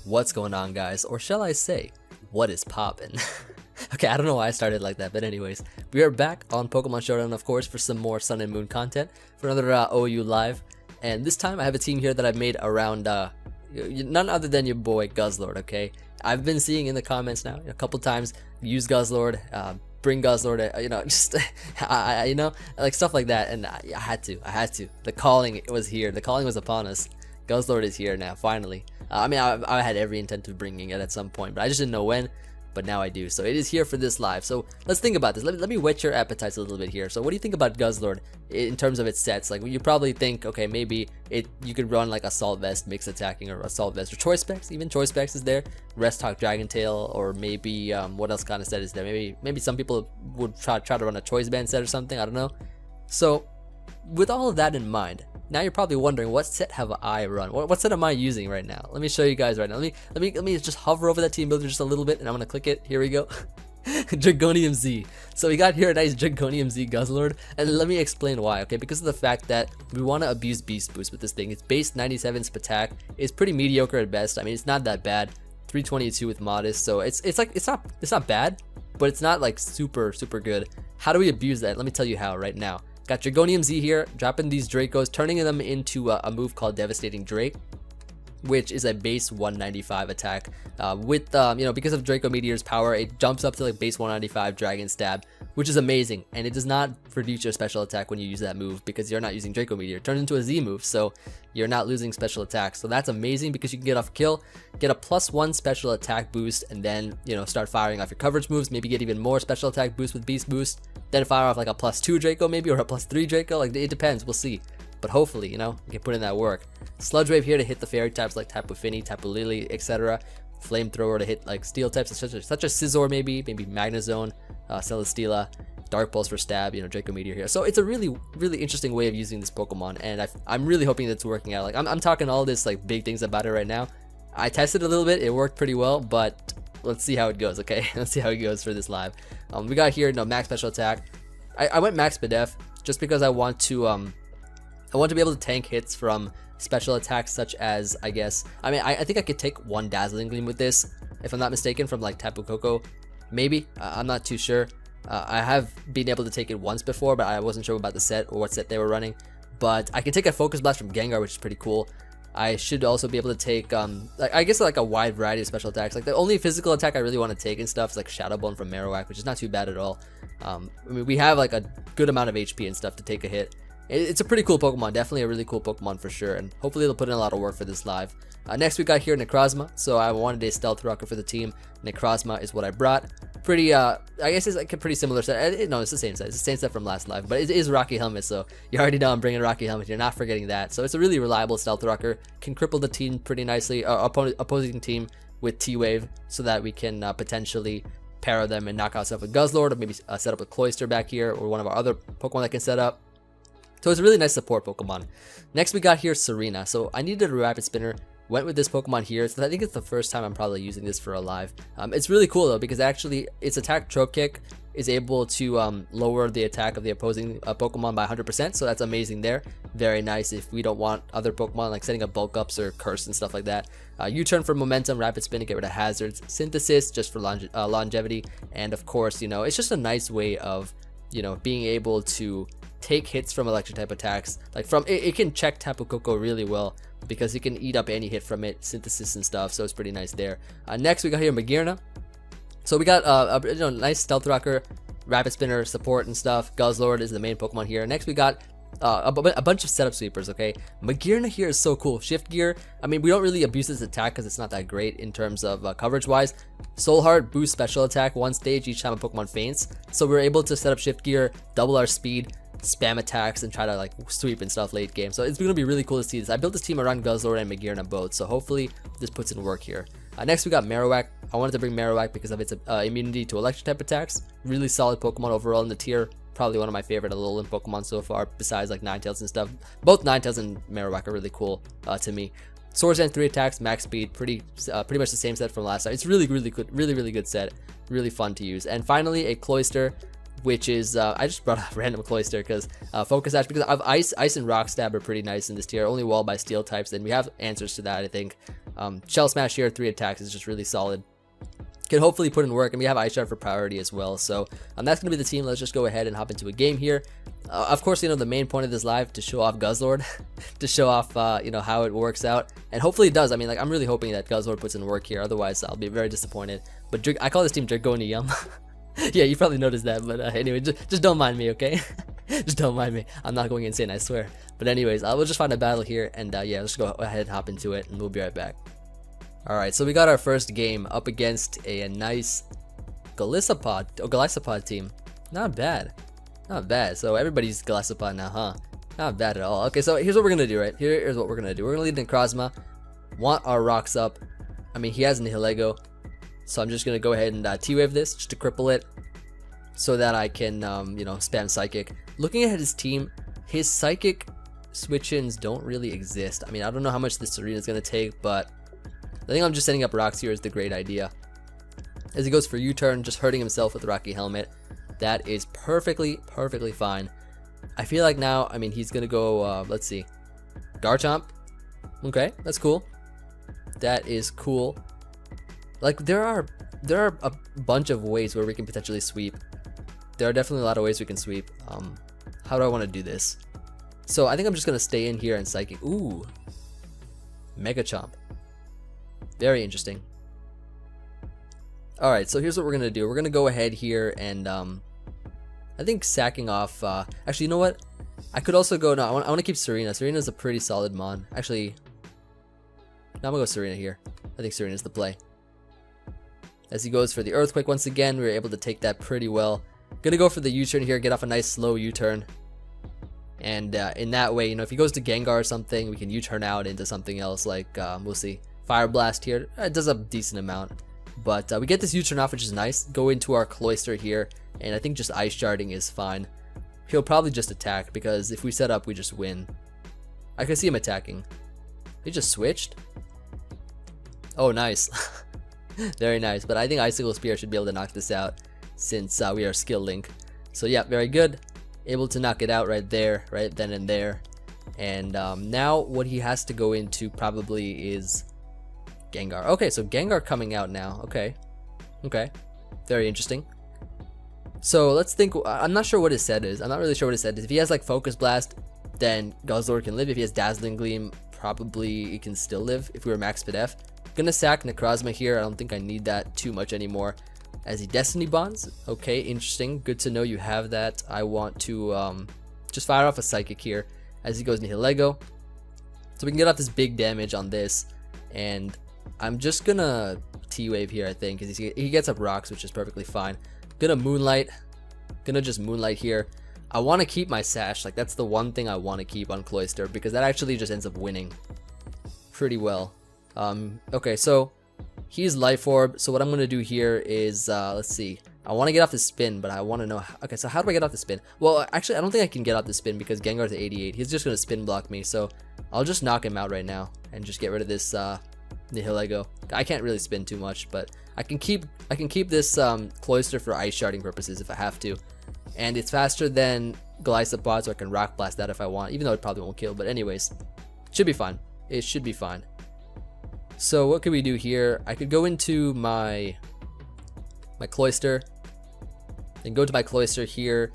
What's going on, guys? Or shall I say, what is poppin'? Okay, I don't know why I started like that, but anyways, we are back on Pokemon Showdown, of course, for some more Sun and Moon content, for another OU Live, and this time I have a team here that I've made around none other than your boy Guzzlord, okay? I've been seeing in the comments now a couple times, use Guzzlord, bring Guzzlord, just, like stuff like that, and I had to. The calling was here, the calling was upon us. Guzzlord is here now, finally. I had every intent of bringing it at some point, but I just didn't know when, but now I do. So it is here for this live. So let's think about this. Let me whet your appetites a little bit here. So what do you think about Guzzlord in terms of its sets? Like, you probably think, okay, maybe you could run like Assault Vest, mixed attacking, or Assault Vest, or Choice Specs. Even Choice Specs is there. Rest Hawk, Dragon Tail, or maybe what else kind of set is there? Maybe some people would try to run a Choice Band set or something. I don't know. So with all of that in mind, now you're probably wondering, what set have I run? What set am I using right now? Let me show you guys right now. Let me just hover over that team builder just a little bit, and I'm gonna click it. Here we go. Dragonium Z. So we got here a nice Dragonium Z Guzzlord, and let me explain why. Okay, because of the fact that we want to abuse Beast Boost with this thing. Its base 97 attack is pretty mediocre at best. I mean, it's not that bad. 322 with Modest, so it's not bad, but it's not like super good. How do we abuse that? Let me tell you how right now. Got Dragonium Z here, dropping these Dracos, turning them into a move called Devastating Drake, which is a base 195 attack. Because of Draco Meteor's power, it jumps up to like base 195 Dragon Stab, which is amazing, and it does not reduce your special attack when you use that move because you're not using Draco Meteor. It turns into a Z move, so you're not losing special attack. So that's amazing because you can get off kill, get a +1 special attack boost, and then start firing off your coverage moves. Maybe get even more special attack boost with Beast Boost. Then fire off like a +2 Draco maybe, or a +3 Draco. Like, it depends. We'll see. But hopefully, you can put in that work. Sludge Wave here to hit the fairy types like Tapu Fini, Tapu Lily, etc. Flamethrower to hit like steel types such as Scizor maybe Magnezone, Celesteela. Dark Pulse for stab, Draco Meteor here. So it's a really interesting way of using this Pokemon, and I'm really hoping that's working out. Like, I'm talking all this like big things about it right now. I tested a little bit, it worked pretty well, but let's see how it goes, okay? Let's see how it goes for this live. We got here max special attack. I went max Bidef just because I want to be able to tank hits from special attacks such as, I think I could take one Dazzling Gleam with this, if I'm not mistaken, from like Tapu Koko, maybe. I'm not too sure. I have been able to take it once before, but I wasn't sure about the set or what set they were running. But I can take a Focus Blast from Gengar, which is pretty cool. I should also be able to take, like a wide variety of special attacks. Like, the only physical attack I really want to take and stuff is like Shadow Bone from Marowak, which is not too bad at all. We have like a good amount of HP and stuff to take a hit. It's a pretty cool Pokemon, definitely a really cool Pokemon for sure, and hopefully they'll put in a lot of work for this live. Next we got here Necrozma, so I wanted a Stealth Rocker for the team. Necrozma is what I brought. Pretty, I guess it's like a pretty similar set. No, it's the same set. It's the same set from last live, but it is Rocky Helmet, so you already know I'm bringing Rocky Helmet. You're not forgetting that. So it's a really reliable Stealth Rocker. Can cripple the team pretty nicely, opposing team with T-Wave, so that we can potentially pair them and knock out stuff with Guzzlord, or maybe set up with Cloyster back here, or one of our other Pokemon that can set up. So it's a really nice support Pokemon. Next we got here Serena. So I needed a Rapid Spinner. Went with this Pokemon here. So I think it's the first time I'm probably using this for a live. It's really cool though, because actually its attack Trope Kick is able to lower the attack of the opposing Pokemon by 100%. So that's amazing there. Very nice if we don't want other Pokemon like setting up Bulk Ups or Curse and stuff like that. U-Turn for momentum, Rapid Spin to get rid of hazards, Synthesis just for longevity, and of course, it's just a nice way of being able to take hits from electric type attacks. Like it can check Tapu Koko really well because it can eat up any hit from it, Synthesis and stuff, so it's pretty nice there. Next we got here Magearna. So we got a nice Stealth Rocker, Rapid Spinner support and stuff. Guzzlord is the main Pokemon here. Next we got a bunch of setup sweepers, okay? Magearna here is so cool. Shift Gear, we don't really abuse this attack because it's not that great in terms of coverage wise. Soul Heart boosts special attack 1 stage each time a Pokemon faints, so we're able to set up Shift Gear, double our speed, spam attacks, and try to like sweep and stuff late game. So it's gonna be really cool to see this. I built this team around Guzzlord and Magearna both, so hopefully this puts in work here. Next we got Marowak. I wanted to bring Marowak because of its immunity to electric type attacks. Really solid Pokemon overall in the tier. Probably one of my favorite Alolan Pokemon so far, besides like Ninetales and stuff. Both Ninetales and Marowak are really cool to me. Swords and 3 attacks, max speed, pretty much the same set from last time. It's really good, really good set, really fun to use. And finally a Cloyster, which is I just brought a random Cloyster because Focus Sash, because of Ice and Rock Stab are pretty nice in this tier. Only walled by Steel types, and we have answers to that, I think. Shell Smash here, 3 attacks is just really solid. Can hopefully put in work, and we have Ice Shard for priority as well. So that's going to be the team. Let's just go ahead and hop into a game here. Of course, you know, the main point of this live to show off Guzzlord, to show off, you know, how it works out. And hopefully it does. I mean, like, I'm really hoping that Guzzlord puts in work here. Otherwise, I'll be very disappointed. But I call this team Dragonium. Yeah, you probably noticed that. But anyway, just don't mind me, okay? Just don't mind me. I'm not going insane, I swear. But anyways, we'll just find a battle here. And yeah, let's go ahead and hop into it. And we'll be right back. Alright, so we got our first game up against a nice Golisopod team. Not bad. Not bad. So everybody's Golisopod now, huh? Not bad at all. Okay, so here's what we're gonna do, right? Here's what we're gonna do. We're gonna lead Necrozma. Want our rocks up. I mean, he has Nihilego. So I'm just gonna go ahead and T-Wave this just to cripple it. So that I can, you know, spam Psychic. Looking at his team, his Psychic switch-ins don't really exist. I mean, I don't know how much this arena is gonna take, but I think I'm just setting up rocks here is the great idea. As he goes for U-turn, just hurting himself with the Rocky Helmet. That is perfectly fine. I feel like now, I mean, he's gonna go, let's see, Garchomp. Okay, that's cool. That is cool. Like, there are a bunch of ways where we can potentially sweep. There are definitely a lot of ways we can sweep. How do I want to do this? So I think I'm just gonna stay in here and Psychic. Ooh, Mega Chomp. Very interesting. Alright, so here's what we're gonna do. We're gonna go ahead here and I think sacking off actually, you know what? I could also go, no, I want to keep Serena. Serena's a pretty solid mon. Actually, no, I'm gonna go Serena here. I think Serena's the play. As he goes for the Earthquake once again, we were able to take that pretty well. Gonna go for the U-turn here, get off a nice slow U-turn. And in that way, you know, if he goes to Gengar or something, we can U-turn out into something else, like, we'll see. Fire Blast here, it does a decent amount. But we get this U-turn off, which is nice. Go into our Cloyster here, and I think just Ice Sharding is fine. He'll probably just attack, because if we set up, we just win. I can see him attacking. He just switched? Oh, nice. Very nice, but I think Icicle Spear should be able to knock this out, since we are Skill Link. So yeah, very good. Able to knock it out right there, right then and there. And now what he has to go into probably is Gengar. Okay, so Gengar coming out now. Okay. Very interesting. So let's think. I'm not sure what his set is. I'm not really sure what his set is. If he has like Focus Blast, then Guzzlord can live. If he has Dazzling Gleam, probably he can still live if we were Max Pidef. Gonna sack Necrozma here. I don't think I need that too much anymore. As he Destiny Bonds. Okay, interesting. Good to know you have that. I want to just fire off a Psychic here as he goes Nihilego. So we can get off this big damage on this. And I'm just gonna T-Wave here, I think, because he gets up rocks, which is perfectly fine. Gonna Moonlight. Gonna just Moonlight here. I want to keep my Sash. Like, that's the one thing I want to keep on Cloyster, because that actually just ends up winning pretty well. Okay, so he's Life Orb. So what I'm gonna do here is, let's see. I want to get off the spin, but I want to know. Okay, so how do I get off the spin? Well, actually, I don't think I can get off the spin because Gengar's at 88. He's just gonna spin block me. So I'll just knock him out right now and just get rid of this Nihilego. I can't really spin too much, but I can keep this Cloyster for Ice Sharding purposes if I have to. And it's faster than Golisopod, so I can Rock Blast that if I want, even though it probably won't kill. But anyways, should be fine. It should be fine. So what could we do here? I could go into my Cloyster and go to my Cloyster here.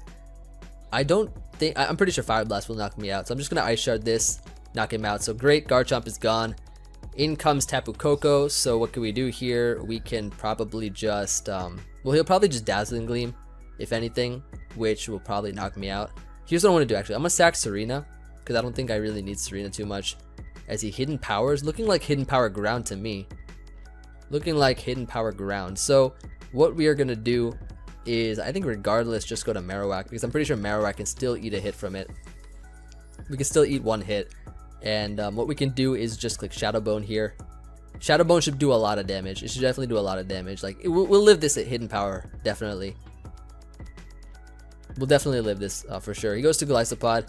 I'm pretty sure Fire Blast will knock me out, so I'm just gonna Ice Shard this, knock him out. So great, Garchomp is gone. In comes Tapu Koko. So what can we do here? We can probably just well, he'll probably just Dazzling Gleam, if anything, which will probably knock me out. Here's what I want to do actually. I'm gonna sack Serena, because I don't think I really need Serena too much. As he Hidden Powers, looking like Hidden Power Ground to me. Looking like Hidden Power Ground. So what we are gonna do is, I think regardless, just go to Marowak, because I'm pretty sure Marowak can still eat a hit from it. We can still eat one hit. And what we can do is just click Shadow Bone here. Shadow Bone should do a lot of damage. It should definitely do a lot of damage. Like, we'll live this at Hidden Power, definitely. We'll definitely live this for sure. He goes to Golisopod.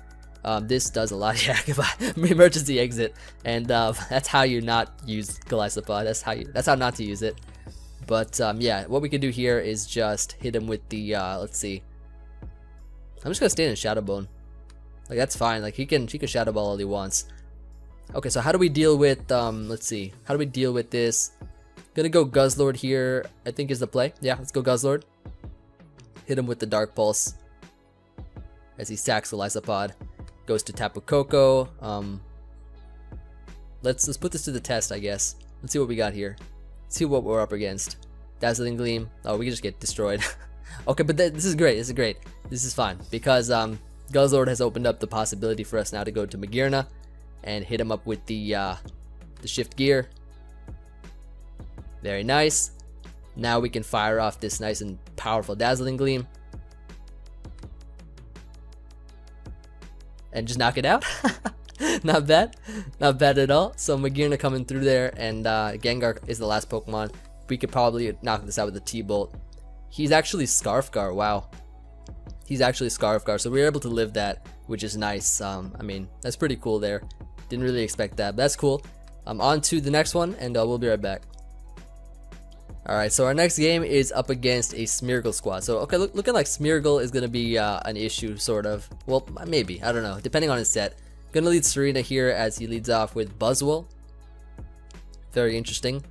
This does a lot. Yeah, emergency exit, and that's how you not use Golisopod. That's how not to use it. But yeah, what we can do here is just hit him with the let's see. I'm just gonna stay in Shadow Bone. Like, that's fine. Like, he can Shadow Ball all he wants. Okay, so how do we deal with, let's see. How do we deal with this? Gonna go Guzzlord here, I think is the play. Yeah, let's go Guzzlord. Hit him with the Dark Pulse as he sacks the Lysopod. Goes to Tapu Koko. Let's put this to the test, I guess. Let's see what we got here. Let's see what we're up against. Dazzling Gleam. Oh, we can just get destroyed. Okay, but this is great. This is great. This is fine because Guzzlord has opened up the possibility for us now to go to Magearna and hit him up with the Shift Gear. Very nice. Now we can fire off this nice and powerful Dazzling Gleam and just knock it out. Not bad. Not bad at all. So Magearna coming through there, and Gengar is the last Pokemon. We could probably knock this out with a T-Bolt. He's actually Scarfgar. Wow. He's actually Scarfgar, so we were able to live that, which is nice. I mean, that's pretty cool there. Didn't really expect that, but that's cool. On to the next one, and we'll be right back. Alright, so our next game is up against a Smeargle squad. So, okay, looking like Smeargle is going to be an issue, sort of. Well, maybe. I don't know. Depending on his set. Gonna lead Serena here as he leads off with Buzzwole. Very interesting.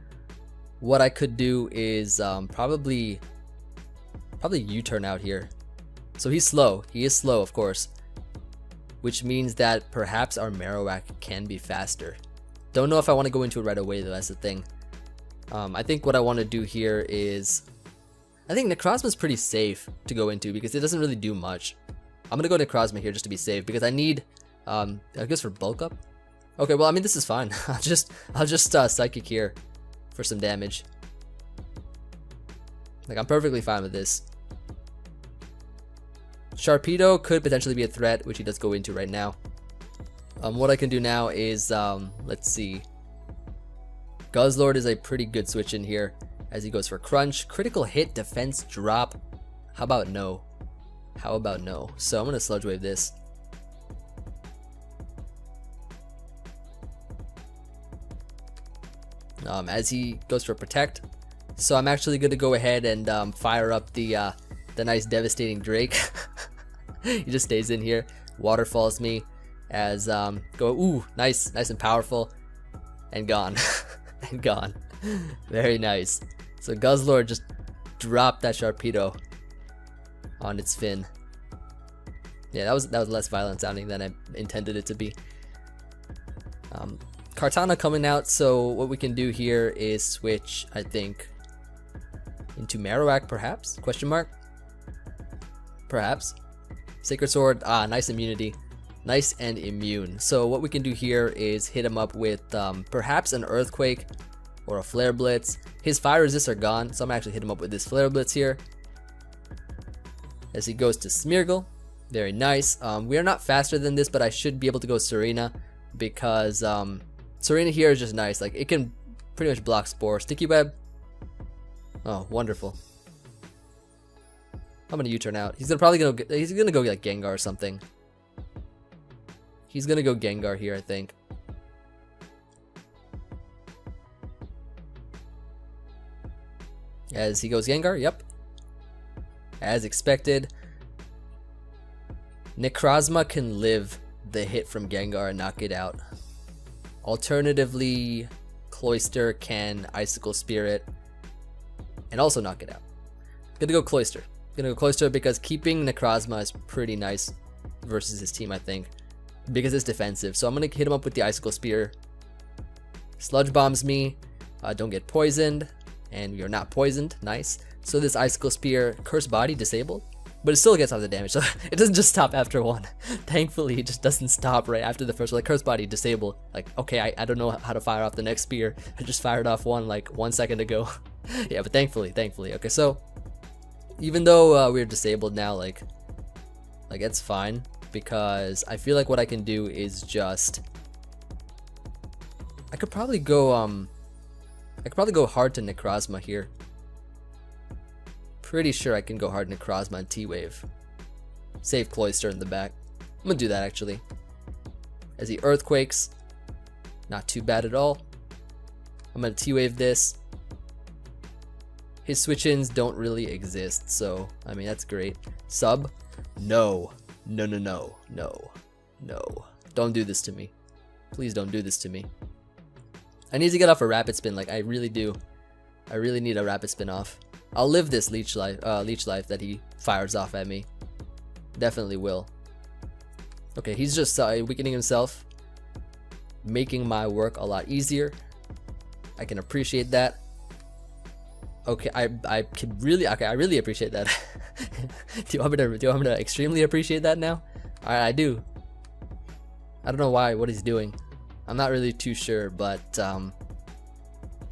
What I could do is probably U-turn out here. So he's slow. He is slow, of course. Which means that perhaps our Marowak can be faster. Don't know if I want to go into it right away, though. That's the thing. I think what I want to do here is, I think Necrozma is pretty safe to go into because it doesn't really do much. I'm gonna go Necrozma here just to be safe because I need, I guess for bulk up. Okay, well I mean this is fine. I'll just Psychic here for some damage. Like I'm perfectly fine with this. Sharpedo could potentially be a threat, which he does go into right now. What I can do now is, let's see. Guzzlord is a pretty good switch in here as he goes for Crunch. Critical hit, defense drop. How about no? How about no? So I'm going to Sludge Wave this. As he goes for Protect. So I'm actually going to go ahead and fire up the nice Devastating Drake. He just stays in here. Waterfalls me as ooh, nice and powerful. And gone. And gone. Very nice. So Guzzlord just dropped that Sharpedo on its fin. Yeah, that was less violent sounding than I intended it to be. Kartana coming out, so what we can do here is switch, I think, into Marowak, perhaps? Question mark? Perhaps. Sacred Sword, nice immunity. Nice and immune. So what we can do here is hit him up with perhaps an Earthquake or a Flare Blitz. His fire resists are gone, so I'm actually hit him up with this Flare Blitz here. As he goes to Smeargle. Very nice. We are not faster than this, but I should be able to go Serena because Serena here is just nice. Like it can pretty much block Spore. Sticky Web. Oh, wonderful. I'm gonna U-turn out. He's gonna go like Gengar or something. He's gonna go Gengar here, I think. As he goes Gengar, yep. As expected. Necrozma can live the hit from Gengar and knock it out. Alternatively, Cloyster can Icicle Spirit and also knock it out. Gonna go Cloyster. Gonna go Cloyster because keeping Necrozma is pretty nice versus his team, I think. Because it's defensive. So I'm going to hit him up with the Icicle Spear. Sludge Bombs me. Don't get poisoned. And we are not poisoned. Nice. So this Icicle Spear, Curse Body disabled. But it still gets off the damage. So it doesn't just stop after one. Thankfully, it just doesn't stop right after the first one. Like Curse Body disabled. Like, okay, I don't know how to fire off the next spear. I just fired off one like 1 second ago. Yeah, but thankfully. Okay, so even though we're disabled now, like it's fine. Because I feel like what I can do is just I could probably go hard to Necrozma here. Pretty sure I can go hard Necrozma and T-Wave. Save Cloyster in the back. I'm gonna do that actually. As he Earthquakes. Not too bad at all. I'm gonna T-Wave this. His switch-ins don't really exist, so I mean that's great. Sub? No. No. Don't do this to me. Please don't do this to me. I need to get off a rapid spin, like I really do. I really need a rapid spin off. I'll live this leech life that he fires off at me. Definitely will. Okay, he's just weakening himself, making my work a lot easier. I can appreciate that. Okay, I really appreciate that. do you want me to extremely appreciate that now? Alright, I do. I don't know what he's doing. I'm not really too sure, but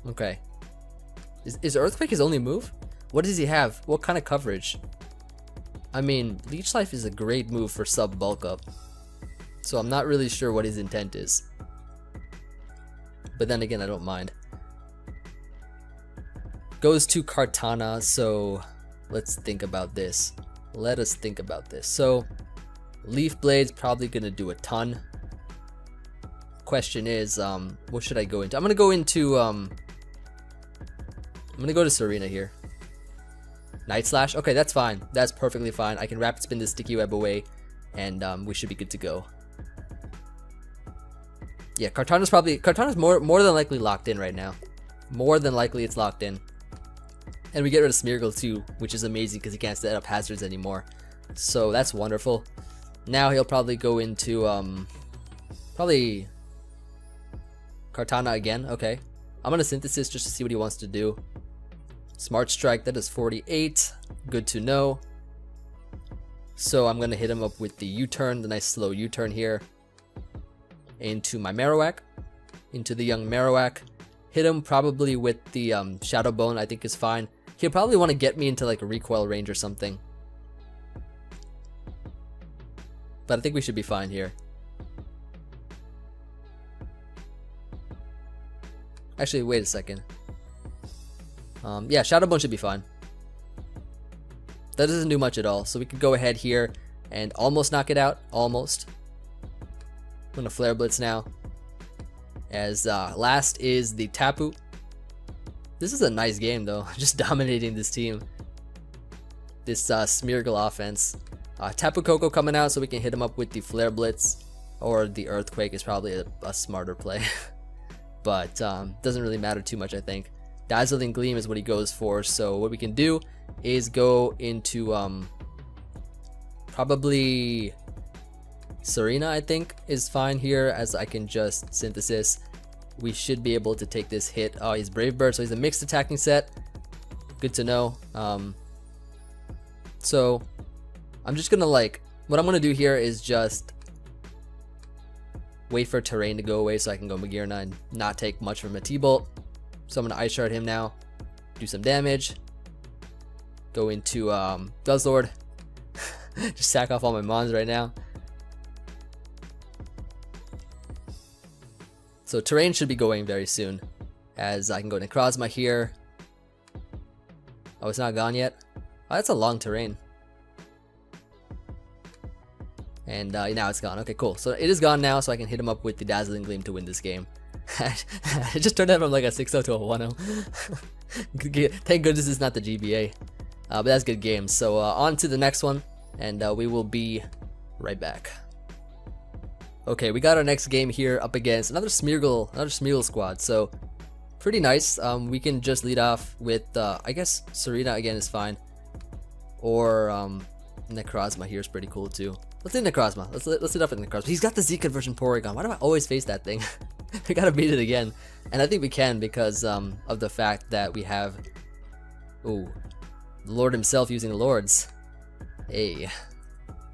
okay. Is Earthquake his only move? What does he have? What kind of coverage? I mean, Leech Life is a great move for sub bulk up, so I'm not really sure what his intent is. But then again, I don't mind. Goes to Kartana, so let's think about this. Let us think about this. So, Leaf Blade's probably gonna do a ton. Question is, what should I go into? I'm gonna go into, I'm gonna go to Serena here. Night Slash? Okay, that's fine. That's perfectly fine. I can rapid spin this Sticky Web away, and we should be good to go. Yeah, Kartana's more than likely locked in right now. More than likely it's locked in. And we get rid of Smeargle too, which is amazing because he can't set up hazards anymore. So that's wonderful. Now he'll probably go into, probably Kartana again. Okay. I'm going to Synthesis just to see what he wants to do. Smart Strike, that is 48. Good to know. So I'm going to hit him up with the U-turn, the nice slow U-turn here. Into my Marowak. Into the young Marowak. Hit him probably with the Shadow Bone, I think is fine. He'll probably want to get me into like a recoil range or something. But I think we should be fine here. Actually, wait a second. Yeah, Shadow Bone should be fine. That doesn't do much at all, so we can go ahead here and almost knock it out. Almost. I'm gonna Flare Blitz now. As last is the Tapu. This is a nice game though, just dominating this team. This Smeargle offense. Tapu Koko coming out so we can hit him up with the Flare Blitz. Or the Earthquake is probably a smarter play. But doesn't really matter too much, I think. Dazzling Gleam is what he goes for, so what we can do is go into probably Serena, I think, is fine here, as I can just Synthesis. We should be able to take this hit. Oh, he's Brave Bird, so he's a mixed attacking set. Good to know. So I'm just gonna what I'm gonna do here is just wait for terrain to go away so I can go Magearna and not take much from a T-Bolt. So I'm gonna Ice Shard him now, do some damage, go into Guzzlord, just sack off all my Mons right now. So terrain should be going very soon, as I can go Necrozma here. Oh, it's not gone yet? Oh, that's a long terrain. And now it's gone. Okay, cool. So it is gone now, so I can hit him up with the Dazzling Gleam to win this game. It just turned out from like a 6-0 to a 1-0. Thank goodness it's not the GBA. But that's good game. So on to the next one, and we will be right back. Okay, we got our next game here up against another Smeargle squad. So pretty nice. We can just lead off with I guess Serena again is fine, or Necrozma here is pretty cool too. Let's do Necrozma. Let's lead off with Necrozma. He's got the Z conversion Porygon. Why do I always face that thing? We gotta beat it again, and I think we can because of the fact that we have the Lord himself using Lords. Hey,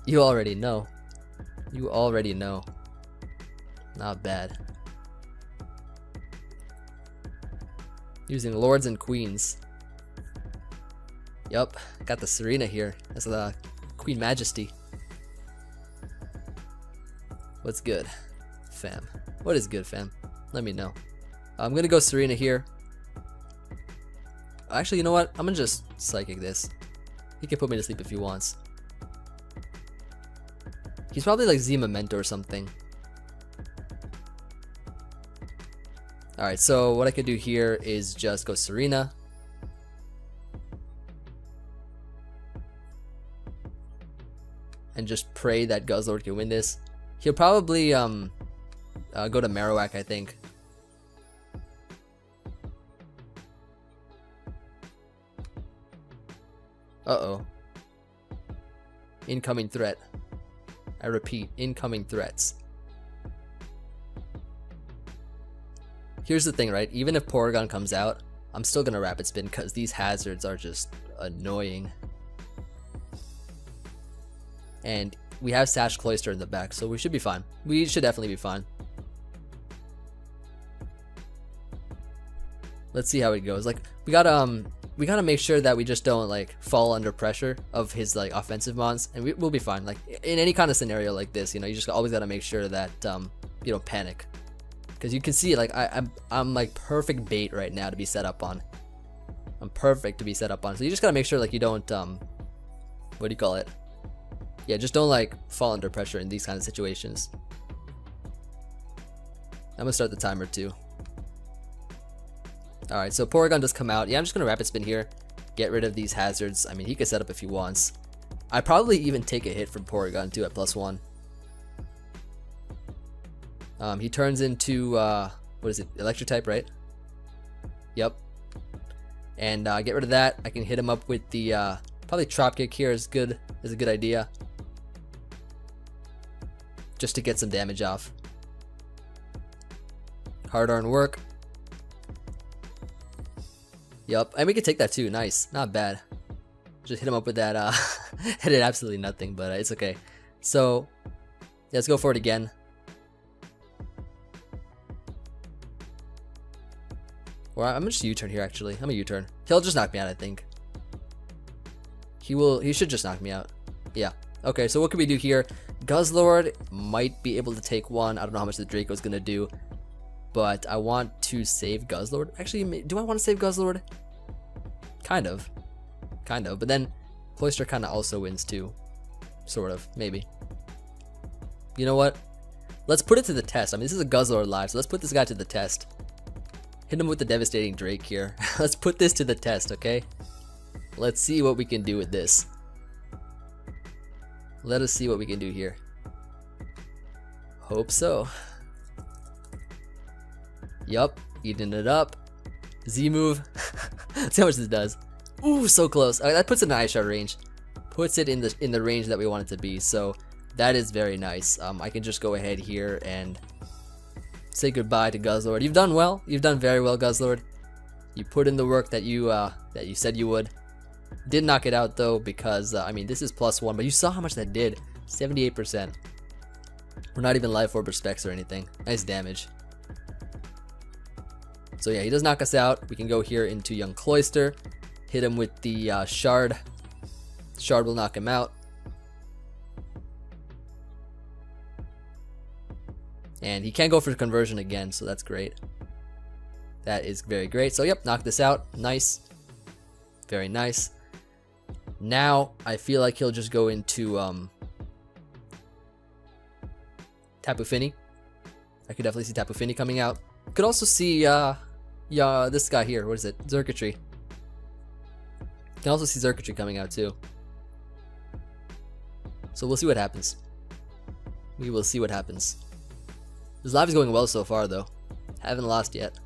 you already know. You already know. Not bad. Using Lords and Queens. Yup, got the Serena here. That's the Queen Majesty. What's good, fam? What is good, fam? Let me know. I'm gonna go Serena here. Actually, you know what? I'm gonna just Psychic this. He can put me to sleep if he wants. He's probably like Z Memento or something. Alright, so what I could do here is just go Serena. And just pray that Guzzlord can win this. He'll probably go to Marowak, I think. Uh-oh. Incoming threat. I repeat, incoming threats. Here's the thing, right? Even if Porygon comes out, I'm still gonna Rapid Spin because these hazards are just annoying. And we have Sash Cloyster in the back, so we should be fine. We should definitely be fine. Let's see how it goes. Like, we gotta make sure that we just don't like fall under pressure of his like offensive mons, and we'll be fine. Like in any kind of scenario like this, you know, you just always gotta make sure that you don't panic, because you can see like I'm like perfect bait right now to be set up on. I'm perfect to be set up on. So you just gotta make sure like you don't what do you call it? Yeah, just don't like fall under pressure in these kind of situations. I'm gonna start the timer too. Alright, so Porygon does come out. Yeah, I'm just gonna Rapid Spin here. Get rid of these hazards. I mean, he could set up if he wants. I'd probably even take a hit from Porygon too at +1. He turns into, what is it? Electric type, right? Yep. And get rid of that. I can hit him up with the, probably Trop Kick here is good. Is a good idea. Just to get some damage off. Hard earned work. Yup, and we can take that too. Nice, not bad. Just hit him up with that. Hit it absolutely nothing, but it's okay. So let's go for it again. Or I'm gonna just U-turn here. Actually, I'm a U-turn. He'll just knock me out. I think he will. He should just knock me out. Yeah. Okay. So what can we do here? Guzzlord might be able to take one. I don't know how much the Draco's gonna do. But I want to save Guzzlord. Actually, do I want to save Guzzlord? Kind of. But then Cloyster kind of also wins too. Sort of. Maybe. You know what? Let's put it to the test. I mean, this is a Guzzlord live, so let's put this guy to the test. Hit him with the devastating Drake here. Let's put this to the test, okay? Let's see what we can do with this. Let us see what we can do here. Hope so. Yup, eating it up. Z move. See how much this does. Ooh, so close. That puts it in Ice Shard range. Puts it in the range that we want it to be. So that is very nice. I can just go ahead here and say goodbye to Guzzlord. You've done well. You've done very well, Guzzlord. You put in the work that you said you would. Did knock it out though, because I mean, this is +1, but you saw how much that did. 78%. We're not even Life Orb or Specs or anything. Nice damage. So yeah, he does knock us out. We can go here into Young Cloyster, hit him with the Shard. Shard will knock him out. And he can't go for conversion again, so that's great. That is very great. So yep, knock this out. Nice. Very nice. Now, I feel like he'll just go into Tapu Fini. I could definitely see Tapu Fini coming out. Could also see this guy here. What is it? Xurkitree. Can also see Xurkitree coming out too. So we'll see what happens. We will see what happens. This live is going well so far though. Haven't lost yet.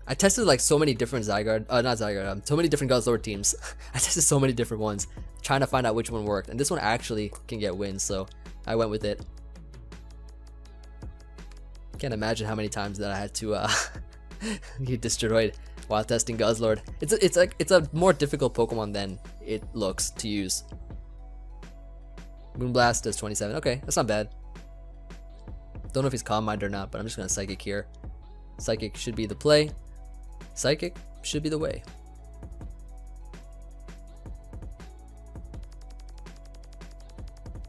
I tested like so many different Zygarde, not Zygarde, so many different Guzzlord teams. I tested so many different ones, trying to find out which one worked. And this one actually can get wins, so I went with it. Can't imagine how many times that I had to get destroyed while testing Guzzlord. It's a more difficult Pokemon than it looks to use. Moonblast does 27. Okay, that's not bad. Don't know if he's Calm Mind or not, but I'm just gonna Psychic here. Psychic should be the play. Psychic should be the way.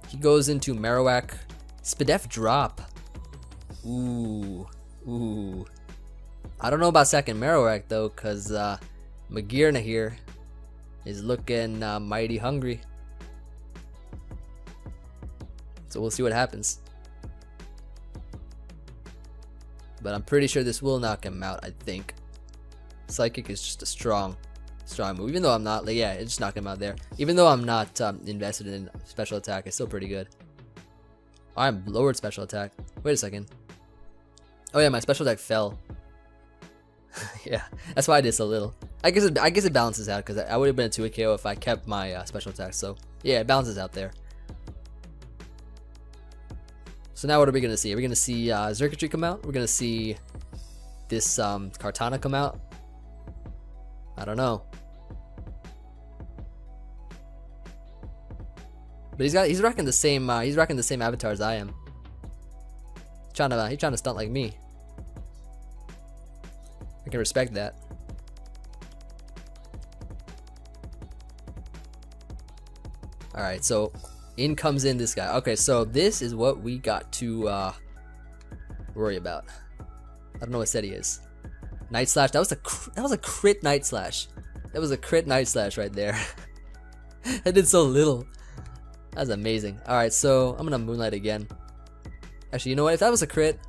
He goes into Marowak. Spadef drop. Ooh. I don't know about second Marowak though, cause Magearna here is looking mighty hungry. So we'll see what happens. But I'm pretty sure this will knock him out, I think. Psychic is just a strong move. Even though I'm not, like, yeah, it just knocked him out there. Even though I'm not invested in special attack, it's still pretty good. I'm lowered special attack. Wait a second. Oh yeah, my special attack fell. Yeah, that's why I did so little. I guess it balances out because I would have been a 2-hit KO if I kept my special attack. So yeah, it balances out there. So now what are we gonna see? Are we gonna see Xurkitree come out? We're gonna see this Kartana come out. I don't know. But he's rocking the same avatar as I am. He's trying to stunt like me. I can respect that. Alright, so in comes in this guy. Okay, so this is what we got to worry about. I don't know what set he is. Night Slash. That was a crit Night Slash. That was a crit Night Slash right there. I did so little. That's amazing. Alright, so I'm gonna Moonlight again. Actually, you know what? If that was a crit,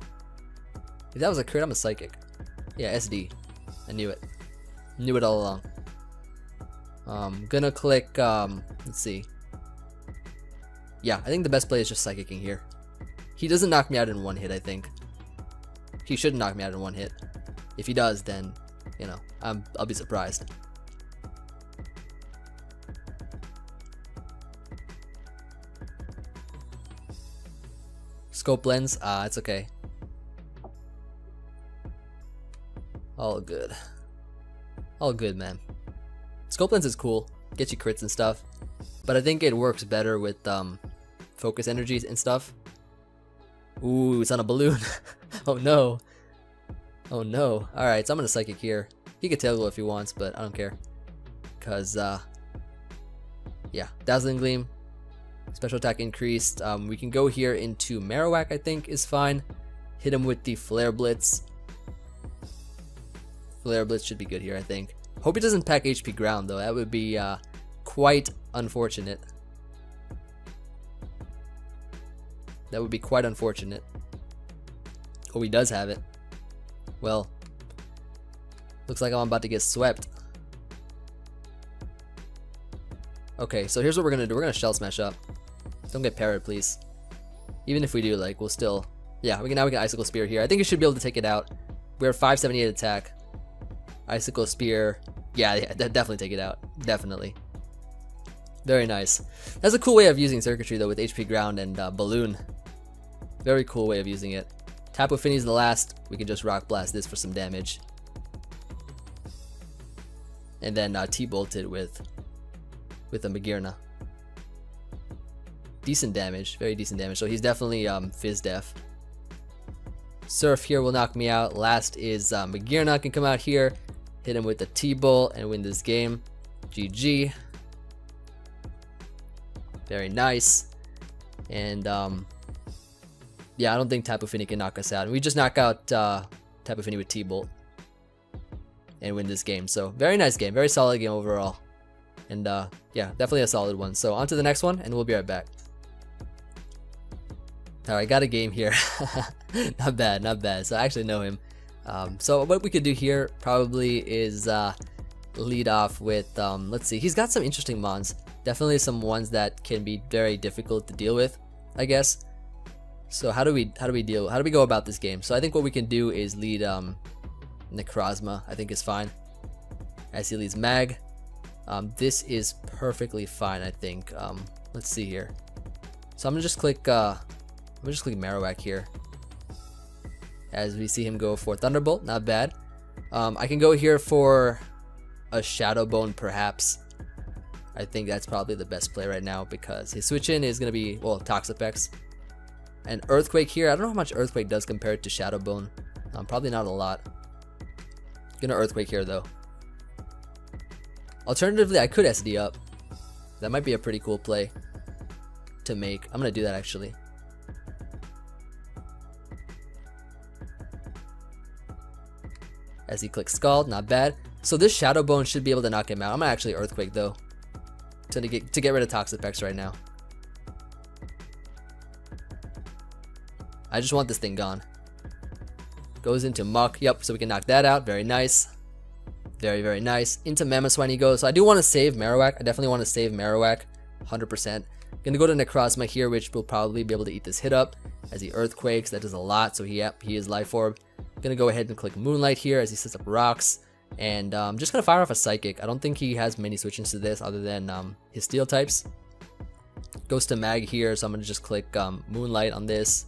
I'm a Psychic. Yeah, SD. I knew it. Knew it all along. Gonna click, let's see. Yeah, I think the best play is just Psychicking here. He doesn't knock me out in one hit, I think. He shouldn't knock me out in one hit. If he does, then, you know, I'll be surprised. Scope Lens, it's okay. All good. All good, man. Scope Lens is cool. Gets you crits and stuff. But I think it works better with focus energies and stuff. Ooh, it's on a balloon. Oh no. Oh no. Alright, so I'm gonna Psychic here. He could Tail Glow if he wants, but I don't care. Cause yeah, Dazzling Gleam. Special attack increased. We can go here into Marowak, I think is fine. Hit him with the Flare Blitz. Flare Blitz should be good here, I think. Hope he doesn't pack HP Ground though. That would be quite unfortunate. That would be quite unfortunate. Oh, he does have it. Well, looks like I'm about to get swept. Okay, so here's what we're gonna do. We're gonna Shell Smash up. Don't get parried, please. Even if we do, like, we'll still... Yeah, now we can Icicle Spear here. I think you should be able to take it out. We're 578 attack. Icicle Spear. Yeah, definitely take it out. Definitely. Very nice. That's a cool way of using Circuitry, though, with HP Ground and Balloon. Very cool way of using it. Tapu Finis the last. We can just Rock Blast this for some damage. And then T-Bolt it with a Magearna. Decent damage. Very decent damage. So he's definitely Fizz Def. Surf here will knock me out. Last is Magearna can come out here. Hit him with the T-Bolt and win this game. GG. Very nice. And yeah, I don't think Tapu Fini can knock us out. And we just knock out Tapu Fini with T-Bolt and win this game. So very nice game. Very solid game overall. And yeah, definitely a solid one. So on to the next one and we'll be right back. Alright, got a game here. Not bad, not bad. So I actually know him. So what we could do here probably is lead off with, let's see, he's got some interesting mons. Definitely some ones that can be very difficult to deal with, I guess. So how do we go about this game? So I think what we can do is lead Necrozma, I think is fine. As he leads Mag. This is perfectly fine, I think. Let's see here. So I'm gonna just click Marowak here. As we see him go for Thunderbolt, not bad. I can go here for a Shadow Bone, perhaps. I think that's probably the best play right now because his switch in is gonna be, well, Toxapex. And Earthquake here, I don't know how much Earthquake does compared to Shadow Bone. Probably not a lot. Gonna Earthquake here though. Alternatively, I could SD up. That might be a pretty cool play to make. I'm gonna do that actually. As he clicks Scald, not bad. So this Shadow Bone should be able to knock him out. I'm gonna actually Earthquake though, to get rid of Toxapex right now. I just want this thing gone. Goes into Muck, yep, so we can knock that out. Very nice. Very, very nice. Into Mamoswine he goes. So I do want to save Marowak. I definitely want to save Marowak, 100%. Gonna go to Necrozma here, which will probably be able to eat this hit up as he earthquakes. That does a lot, so he is Life Orb. Gonna go ahead and click Moonlight here as he sets up rocks. And just gonna fire off a Psychic. I don't think he has many switch-ins to this other than his steel types. Goes to Mag here, so I'm gonna just click Moonlight on this.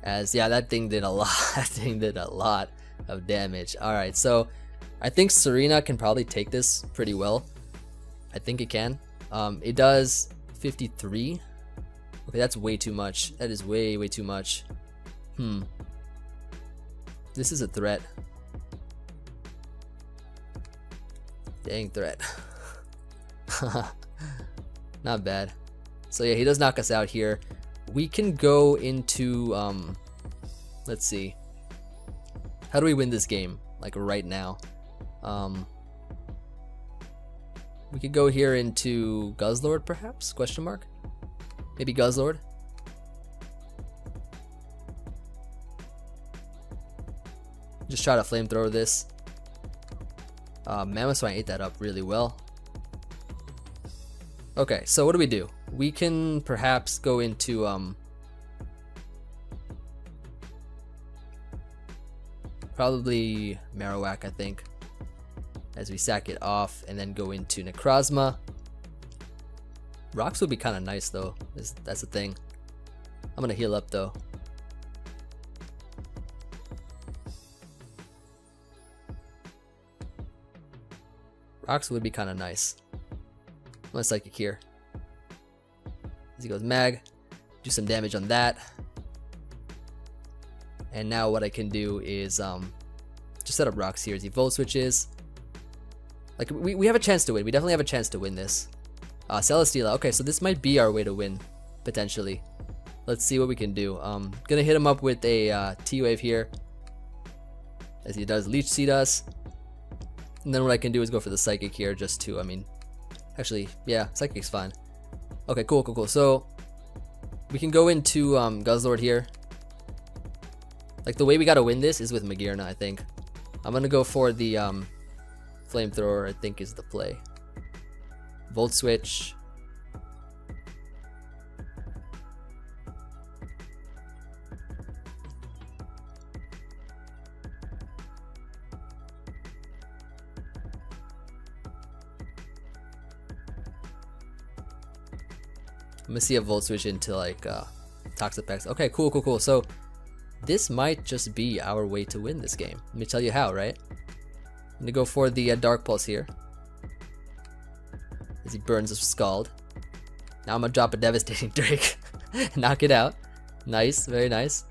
As yeah, that thing did a lot. That thing did a lot of damage. Alright, so I think Serena can probably take this pretty well. I think it can. It does 53. Okay, that's way too much. That is way too much. This is a threat. Dang threat. Not bad. So yeah, he does knock us out here. We can go into let's see. How do we win this game? Like right now. We could go here into Guzzlord perhaps? Question mark? Maybe Guzzlord? Just try to flamethrower this. Mamoswine ate that up really well. Okay, so what do? We can perhaps go into probably Marowak, I think, as we sack it off and then go into Necrozma. Rocks would be kind of nice though. That's the thing. I'm gonna heal up though. Rocks would be kind of nice. I'm gonna Psychic here. As he goes Mag, do some damage on that. And now what I can do is just set up rocks here as he Volt Switches. Like we have a chance to win. We definitely have a chance to win this. Celesteela. Okay, so this might be our way to win, potentially. Let's see what we can do. Gonna hit him up with a T-Wave here. As he does Leech Seed us. And then what I can do is go for the Psychic here just to, I mean, actually, yeah, Psychic's fine. Okay, cool. So, we can go into Guzzlord here. Like, the way we gotta win this is with Magearna, I think. I'm gonna go for the Flamethrower, I think is the play. Volt Switch. I'm gonna see a Volt Switch into like Toxapex. Okay, cool. So this might just be our way to win this game. Let me tell you how, right? I'm gonna go for the Dark Pulse here. As he burns his Scald. Now I'm gonna drop a Devastating Drake. Knock it out. Nice, very nice.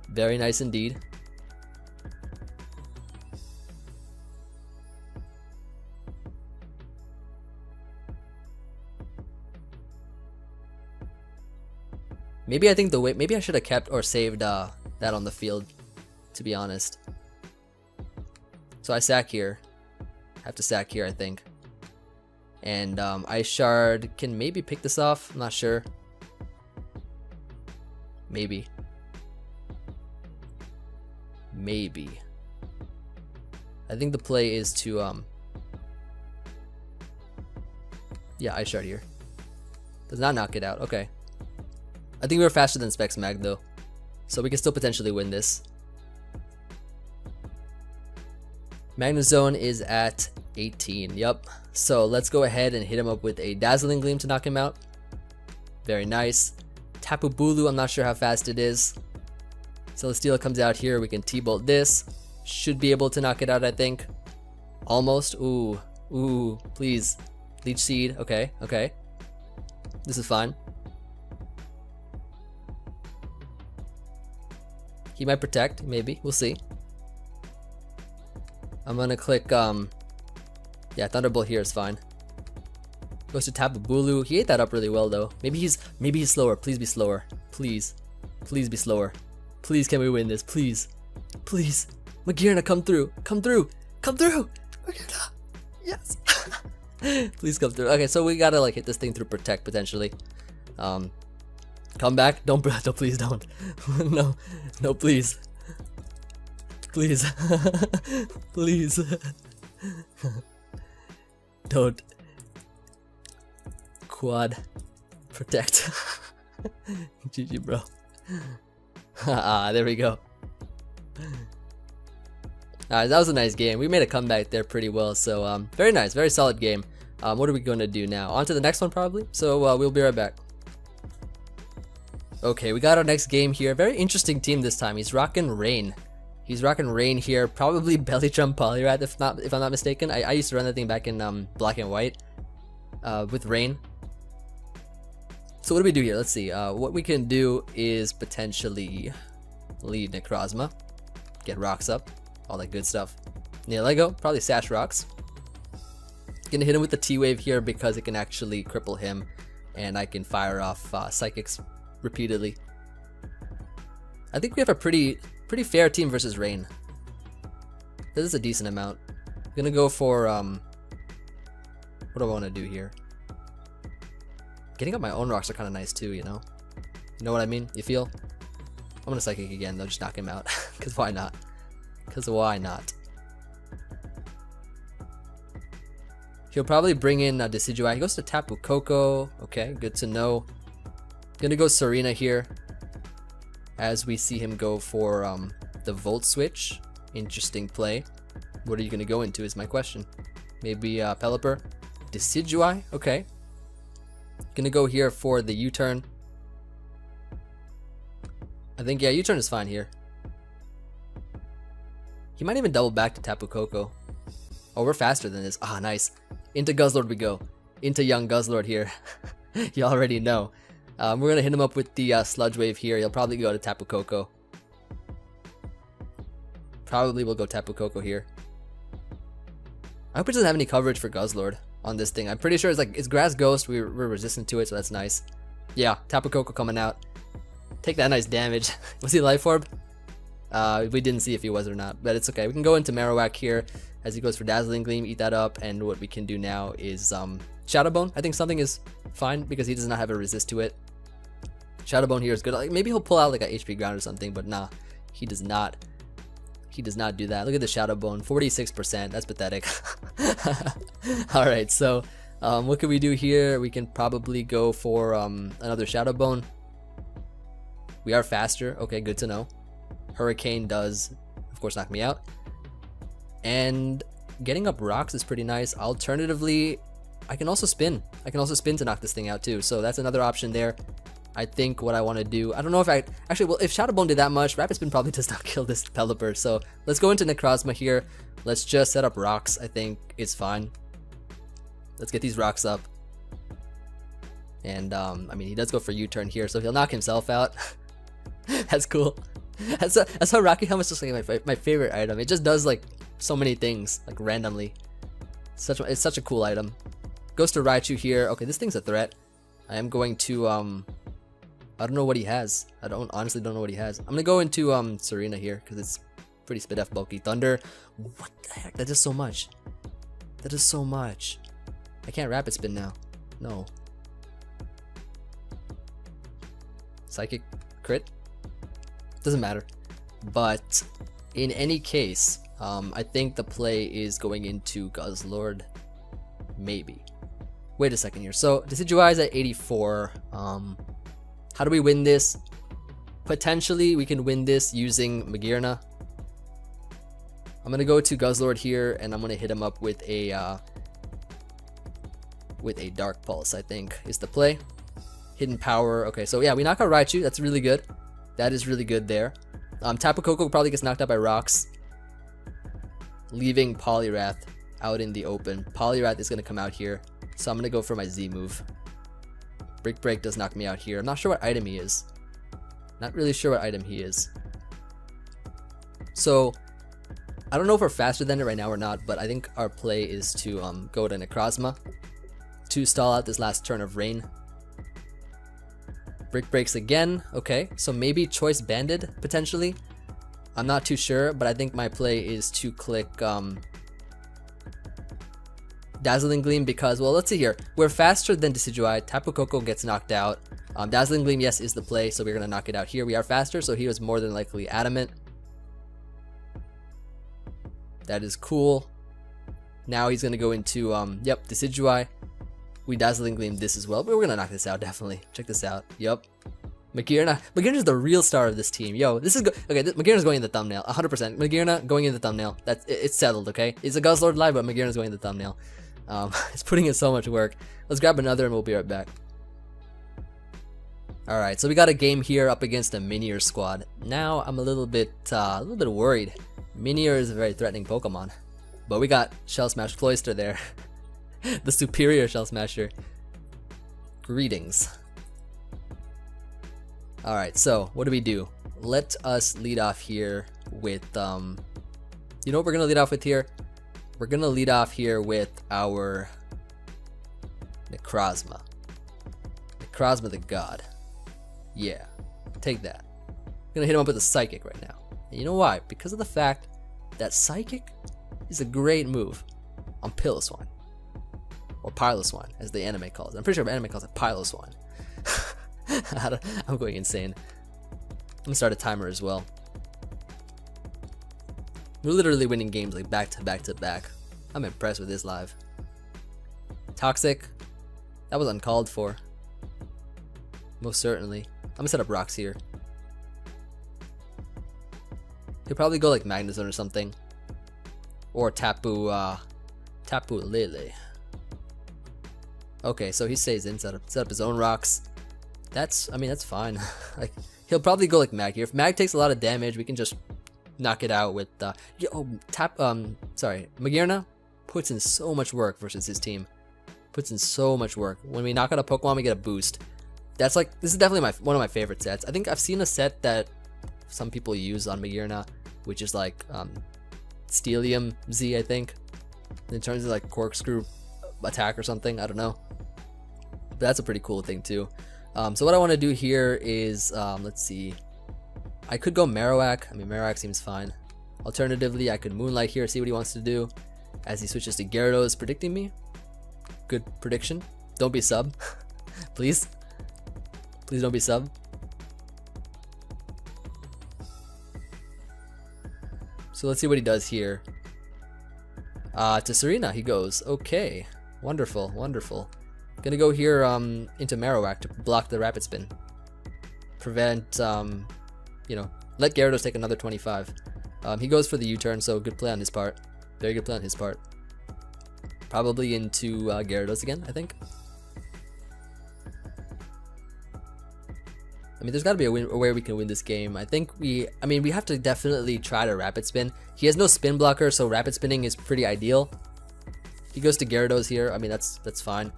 Very nice indeed. Maybe I think maybe I should have kept or saved that on the field, to be honest. So I sack here. Have to sack here, I think. And Ice Shard can maybe pick this off. I'm not sure. Maybe. I think the play is to yeah, Ice Shard here. Does not knock it out. Okay. I think we were faster than Specs Mag though, so we can still potentially win this. Magnezone is at 18. Yup. So let's go ahead and hit him up with a Dazzling Gleam to knock him out. Very nice. Tapu Bulu, I'm not sure how fast it is. Celesteela comes out here. We can T-Bolt this. Should be able to knock it out, I think. Almost. Ooh, please. Leech Seed. Okay. This is fine. He might protect, maybe. We'll see. I'm gonna click, yeah, Thunderbolt here is fine. Goes to Tapu Bulu. He ate that up really well, though. Maybe he's slower. Please be slower. Please be slower. Please, can we win this? Please. Magearna, come through. Magearna. Yes. Please come through. Okay, so we gotta like hit this thing through Protect potentially. Come back. Don't please don't. No, please. Please. Don't. Quad. Protect. GG, bro. There we go. Alright, that was a nice game. We made a comeback there pretty well, so very nice, very solid game. What are we going to do now? On to the next one probably, so we'll be right back. Okay, we got our next game here. Very interesting team this time. He's rocking Rain. He's rocking Rain here, probably Belly Drum Poliwrath if I'm not mistaken. I used to run that thing back in Black and White with Rain. So what do we do here? Let's see. What we can do is potentially lead Necrozma, get rocks up, all that good stuff. Lego, probably Sash Rocks. Gonna hit him with the T-Wave here because it can actually cripple him, and I can fire off Psychics repeatedly. I think we have a pretty fair team versus Rain. This is a decent amount. I'm gonna go for what do I want to do here? Getting up my own rocks are kind of nice too, you know? You know what I mean? You feel? I'm gonna Psychic again, though, just knock him out. Cause why not? Cause why not? He'll probably bring in Decidueye. He goes to Tapu Koko. Okay, good to know. Gonna go Serena here, as we see him go for the Volt Switch. Interesting play. What are you gonna go into is my question. Maybe Pelipper. Decidueye, okay. Gonna go here for the U-turn. I think, yeah, U-turn is fine here. He might even double back to Tapu Koko. Oh, we're faster than this. Ah, nice. Into Guzzlord we go. Into young Guzzlord here. You already know. We're gonna hit him up with the Sludge Wave here. He'll probably go to Tapu Koko. Probably will go Tapu Koko here. I hope it doesn't have any coverage for Guzzlord on this thing. I'm pretty sure it's Grass Ghost. We're resistant to it, so that's nice. Yeah, Tapu Koko coming out. Take that nice damage. Was he Life Orb? We didn't see if he was or not, but it's okay. We can go into Marowak here as he goes for Dazzling Gleam, eat that up, and what we can do now is Shadow Bone. I think something is fine because he does not have a resist to it. Shadow Bone here is good. Like, maybe he'll pull out like a HP Ground or something, but nah, he does not. He does not do that. Look at the Shadow Bone, 46%. That's pathetic. All right, so what can we do here? We can probably go for another Shadow Bone. We are faster. Okay, good to know. Hurricane does, of course, knock me out. And getting up rocks is pretty nice. Alternatively, I can also spin. I can also spin to knock this thing out too. So that's another option there. I think what I want to do, I don't know if I actually, well, if Shadow Bone did that much, Rapid Spin probably does not kill this Pelipper. So let's go into Necrozma here. Let's just set up rocks. I think it's fine. Let's get these rocks up. And I mean, he does go for U-turn here, so he'll knock himself out. That's cool. That's how Rocky Helmet's just like my favorite item. It just does like so many things like randomly. It's such a cool item. Goes to Raichu here. Okay, this thing's a threat. I am going to I don't know what he has. I honestly don't know what he has. I'm gonna go into Serena here because it's pretty spit F bulky. Thunder. What the heck? That does so much. That is so much. I can't Rapid Spin now. No. Psychic crit. Doesn't matter. But in any case, I think the play is going into Guzzlord. Maybe. Wait a second here. So Decidueye is at 84. How do we win this? Potentially we can win this using Magearna. I'm gonna go to Guzzlord here and I'm gonna hit him up with a Dark Pulse, I think is the play. Hidden Power. Okay, so yeah, we knock out Raichu. That's really good. That is really good there. Tapu Koko probably gets knocked out by rocks, leaving Poliwrath out in the open. Poliwrath is gonna come out here, so I'm gonna go for my Z move. Brick Break does knock me out here. I'm not sure what item he is. Not really sure what item he is. So I don't know if we're faster than it right now or not, but I think our play is to go to Necrozma to stall out this last turn of Rain. Brick Breaks again. Okay, so maybe Choice Banded potentially. I'm not too sure, but I think my play is to click Dazzling Gleam because, well, let's see here. We're faster than Decidueye. Tapu Koko gets knocked out. Dazzling Gleam, yes, is the play, so we're going to knock it out here. We are faster, so he was more than likely adamant. That is cool. Now he's going to go into, yep, Decidueye we Dazzling Gleam this as well, but we're gonna knock this out definitely. Check this out. Yup. Magearna. Magearna's the real star of this team. Yo, this is okay. Magearna's going in the thumbnail. 100%. Magearna going in the thumbnail. It's settled. Okay. It's a Guzzlord live, but Magearna's going in the thumbnail. It's putting in so much work. Let's grab another and we'll be right back. All right. So we got a game here up against a Minior squad. Now I'm a little bit worried. Minior is a very threatening Pokemon, but we got Shell Smash Cloyster there, the superior Shell Smasher. Greetings. Alright, so what do? Let us lead off here with, you know what we're going to lead off with here? We're going to lead off here with our Necrozma. Necrozma the God. Yeah, take that. I'm going to hit him up with a Psychic right now. And you know why? Because of the fact that Psychic is a great move on Piloswine. Or Piloswine, as the anime calls it. I'm pretty sure the anime calls it Piloswine. I'm going insane. I'm gonna start a timer as well. We're literally winning games like back to back to back. I'm impressed with this live. Toxic. That was uncalled for. Most certainly. I'm gonna set up rocks here. He'll probably go like Magnezone or something. Or Tapu Lele. Okay, so he stays in, set up his own rocks. That's fine. Like, he'll probably go like Mag here. If Mag takes a lot of damage, we can just knock it out with Magearna puts in so much work versus his team. Puts in so much work. When we knock out a Pokemon, we get a boost. That's like, this is definitely one of my favorite sets. I think I've seen a set that some people use on Magearna, which is like Steelium Z, I think. In terms of like corkscrew attack or something, I don't know. But that's a pretty cool thing too. So what I want to do here is, let's see. I could go Marowak. I mean, Marowak seems fine. Alternatively, I could Moonlight here, see what he wants to do. As he switches to Gyarados, predicting me. Good prediction. Don't be sub. Please. Please don't be sub. So let's see what he does here. To Serena he goes. Okay. Wonderful, wonderful. Gonna go here into Marowak to block the Rapid Spin. Prevent, you know, let Gyarados take another 25. He goes for the U-turn, so good play on his part. Very good play on his part. Probably into Gyarados again, I think. I mean, there's got to be a way we can win this game. I think we have to definitely try to Rapid Spin. He has no spin blocker, so Rapid Spinning is pretty ideal. He goes to Gyarados here. I mean, that's fine.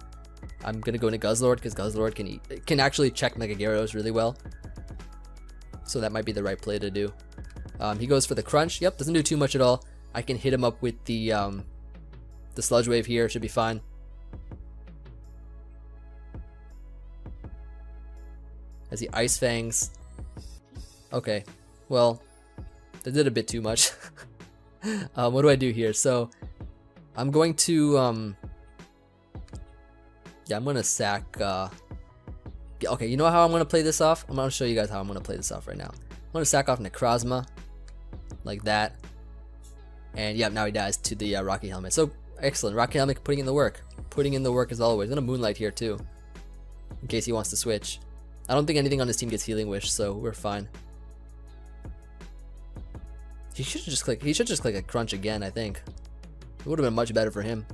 I'm gonna go into Guzzlord because Guzzlord can actually check Mega Gyarados really well. So that might be the right play to do. He goes for the Crunch. Yep, doesn't do too much at all. I can hit him up with the Sludge Wave here. Should be fine. As he Ice Fangs. Okay, well, that did a bit too much. What do I do here? So I'm going to yeah, I'm gonna sack okay, you know how I'm gonna play this off? I'm gonna show you guys how I'm gonna play this off right now. I'm gonna sack off Necrozma like that, and yeah, now he dies to the Rocky Helmet. So excellent. Rocky Helmet putting in the work as always. I'm gonna Moonlight here too in case he wants to switch. I don't think anything on this team gets Healing Wish, so we're fine. He should just click a Crunch again, I think. It would have been much better for him.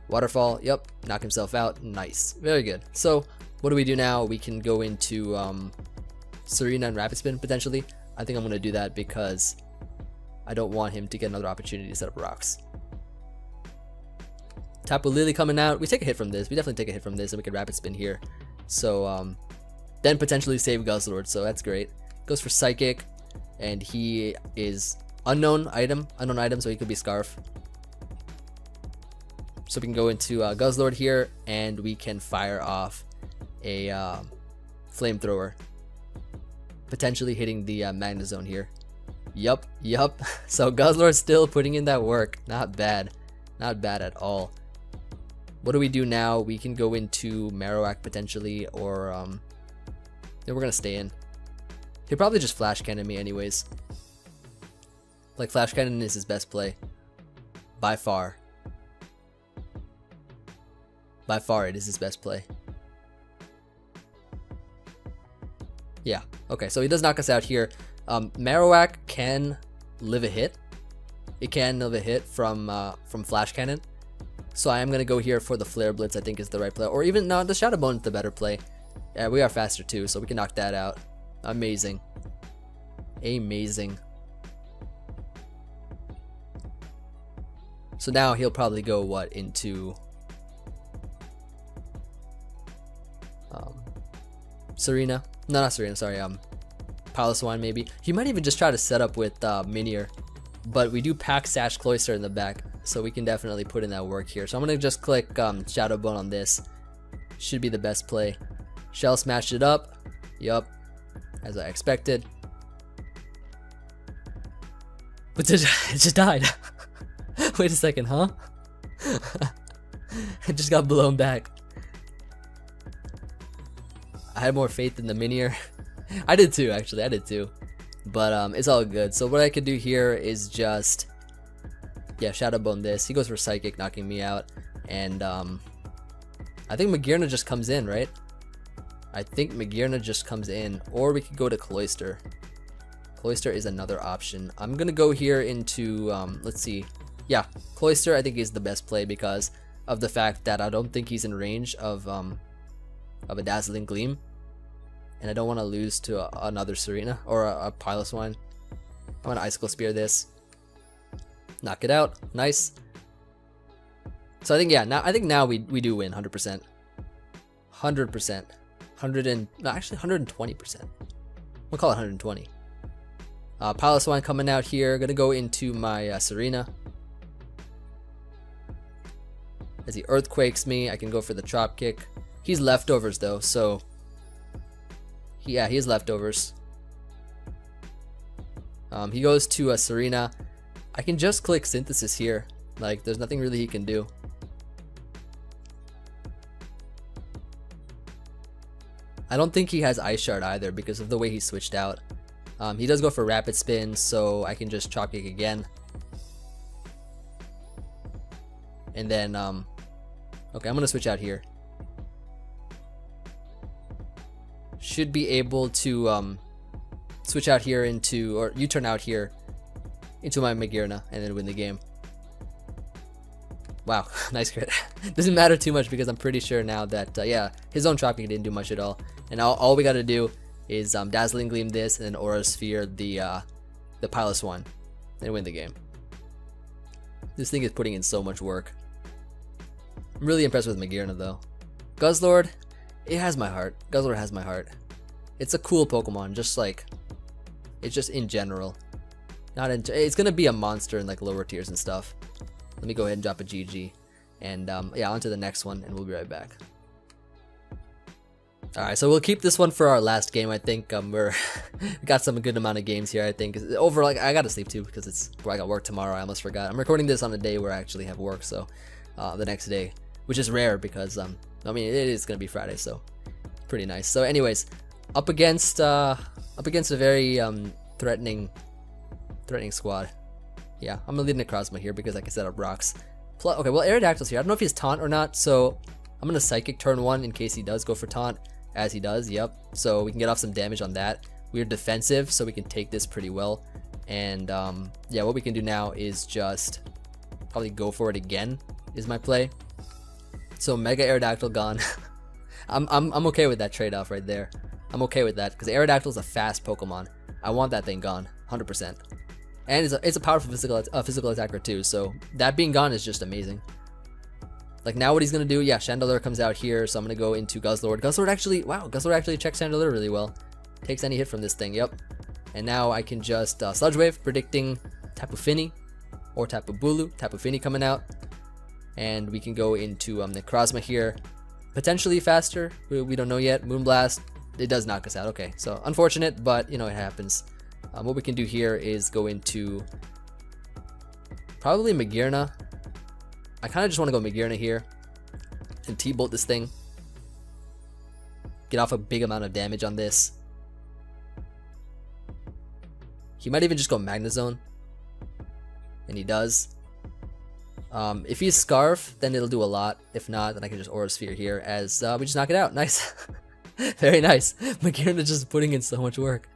Waterfall, yep, knock himself out. Nice. Very good. So what do we do now? We can go into Serena and Rapid Spin potentially. I think I'm gonna do that because I don't want him to get another opportunity to set up rocks. Tapu Lele coming out. We take a hit from this. We definitely take a hit from this, and we can Rapid Spin here. So then potentially save Guzzlord. So that's great. Goes for Psychic, and he is unknown item, so he could be Scarf. So we can go into Guzzlord here, and we can fire off a Flamethrower, potentially hitting the Magnezone here. Yup. So Guzzlord still putting in that work. Not bad at all. What do we do now? We can go into Marowak potentially, or yeah, we're gonna stay in. He'll probably just Flash Cannon me anyways. Like, Flash Cannon is his best play by far. By far, it is his best play. Yeah, okay, so he does knock us out here. Marowak can live a hit. It can live a hit from Flash Cannon. So I am going to go here for the Flare Blitz, I think is the right play. Or even, no, the Shadow Bone is the better play. Yeah, we are faster too, so we can knock that out. Amazing. Amazing. So now he'll probably go, what, into... Serena? No, not Serena, sorry, Piloswine maybe. He might even just try to set up with Minior. But we do pack Sash Cloyster in the back, so we can definitely put in that work here. So I'm going to just click Shadow Bone on this. Should be the best play. Shell smashed it up. Yup. As I expected. But it just died. Wait a second, huh? It just got blown back. I had more faith in the Minior. I did too, actually. I did too. But it's all good. So what I could do here is just... yeah, Shadow Bone this. He goes for Psychic, knocking me out. And I think Magearna just comes in, right? I think Magearna just comes in. Or we could go to Cloyster. Cloyster is another option. I'm going to go here into... let's see. Yeah, Cloyster I think is the best play because of the fact that I don't think he's in range of a Dazzling Gleam. And I don't want to lose to another Serena or a Piloswine. I'm going to Icicle Spear this. Knock it out. Nice. So I think, yeah, now we do win 100%. 100%. 120%. We'll call it 120. Piloswine coming out here. Gonna go into my Serena. As he Earthquakes me, I can go for the Chop Kick. He's leftovers though, so... yeah, he has leftovers. He goes to a Serena. I can just click Synthesis here. Like, there's nothing really he can do. I don't think he has Ice Shard either because of the way he switched out. He does go for Rapid Spin, so I can just Chop Kick again. And then, okay, I'm going to switch out here. Should be able to switch out here into, or U-turn out here into my Magearna and then win the game. Wow, nice crit. Doesn't matter too much because I'm pretty sure now that, yeah, his own Chop Kick didn't do much at all. And all we got to do is Dazzling Gleam this and then Aura Sphere the Piloswine and win the game. This thing is putting in so much work. I'm really impressed with Magearna though. Guzzlord, it has my heart. Guzzlord has my heart. It's a cool Pokemon, just like, it's just in general. It's gonna be a monster in like lower tiers and stuff. Let me go ahead and drop a GG. And yeah, on to the next one and we'll be right back. Alright, so we'll keep this one for our last game. I think we got some good amount of games here. I think over, like, I gotta sleep too because I got work tomorrow. I almost forgot. I'm recording this on a day where I actually have work, so the next day, which is rare because I mean it is gonna be Friday, so pretty nice. So anyways, up against a very threatening squad. Yeah, I'm gonna lead Necrozma here because I can set up rocks. Okay, well, Aerodactyl's here. I don't know if he's taunt or not, so I'm gonna Psychic turn 1 in case he does go for taunt. As he does, yep. So we can get off some damage on that. We're defensive, so we can take this pretty well. And yeah, what we can do now is just probably go for it again. Is my play. So Mega Aerodactyl gone. I'm okay with that trade-off right there. I'm okay with that because Aerodactyl's a fast Pokemon. I want that thing gone, 100%. And it's a powerful physical attacker too. So that being gone is just amazing. Like now what he's going to do, yeah, Chandelure comes out here, so I'm going to go into Guzzlord. Guzzlord actually, wow, Guzzlord actually checks Chandelure really well. Takes any hit from this thing, yep. And now I can just Sludge Wave, predicting Tapu Fini or Tapu Bulu. Tapu Fini coming out. And we can go into Necrozma here. Potentially faster, we don't know yet. Moonblast, it does knock us out, okay. So unfortunate, but you know, it happens. What we can do here is go into probably Magearna. I kind of just want to go Magearna here and T-Bolt this thing. Get off a big amount of damage on this. He might even just go Magnezone. And he does. If he's Scarf, then it'll do a lot. If not, then I can just Aura Sphere here as we just knock it out. Nice. Very nice. Magearna just putting in so much work.